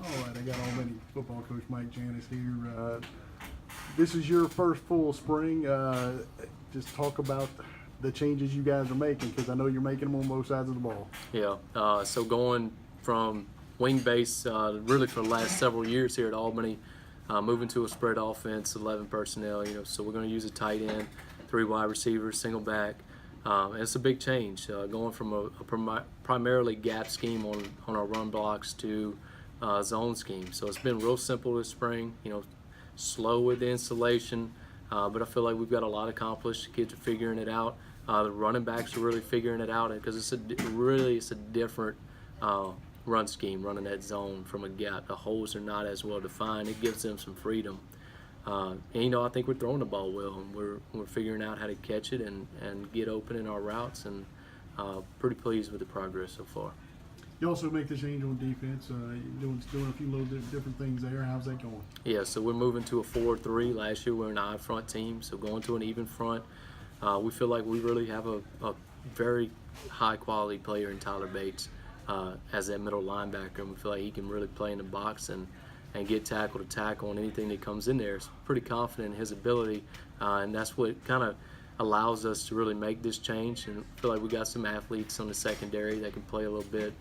All right, I got Albany football coach Mike Janis here. This is your first full spring. Just talk about the changes you guys are making, because I know you're making them on both sides of the ball. Yeah, so going from wing base really for the last several years here at Albany, moving to a spread offense, 11 personnel, so we're going to use a tight end, 3 wide receivers, single back. And it's a big change, going from a primarily gap scheme on our run blocks to zone scheme. So it's been real simple this spring, slow with the installation, but I feel like we've got a lot accomplished. The kids are figuring it out. The running backs are really figuring it out, because it's a different run scheme, running that zone from a gap. The holes are not as well defined. It gives them some freedom. And I think we're throwing the ball well, and we're figuring out how to catch it and get open in our routes, and pretty pleased with the progress so far. You also make the change on defense. Doing a few little different things there. How's that going? Yeah, so we're moving to a 4-3. Last year we were an odd front team, so going to an even front. We feel like we really have a very high quality player in Tyler Bates as that middle linebacker, and we feel like he can really play in the box and get tackle to tackle on anything that comes in there. So pretty confident in his ability, and that's what kind of allows us to really make this change. And I feel like we got some athletes on the secondary that can play a little bit.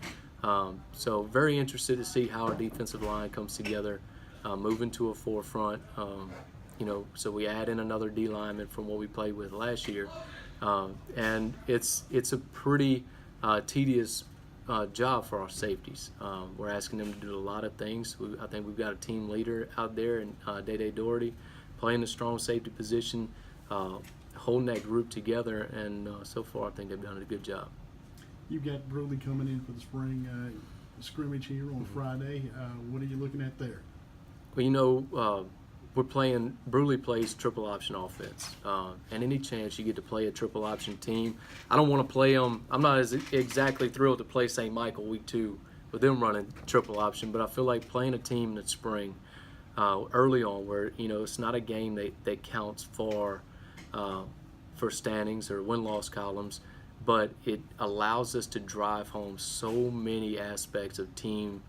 So very interested to see how our defensive line comes together, moving to a forefront. So we add in another D lineman from what we played with last year, and it's a pretty tedious job for our safeties. We're asking them to do a lot of things. I think we've got a team leader out there in Day Doherty, playing the strong safety position, holding that group together, and so far I think they've done a good job. You've got Brusly coming in for the spring scrimmage here on Friday. What are you looking at there? Well, Brusly plays triple option offense, and any chance you get to play a triple option team, I don't want to play them. I'm not exactly thrilled to play St. Michael week 2 with them running triple option, but I feel like playing a team in the spring early on, where it's not a game that counts for standings or win-loss columns, but it allows us to drive home so many aspects of team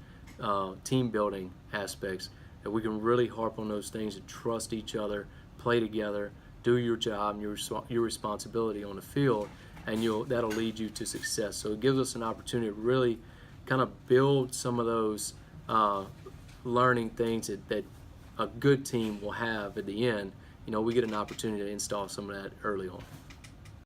building aspects, that we can really harp on those things and trust each other, play together, do your job and your responsibility on the field, and that'll lead you to success. So it gives us an opportunity to really kind of build some of those learning things that a good team will have at the end. We get an opportunity to install some of that early on.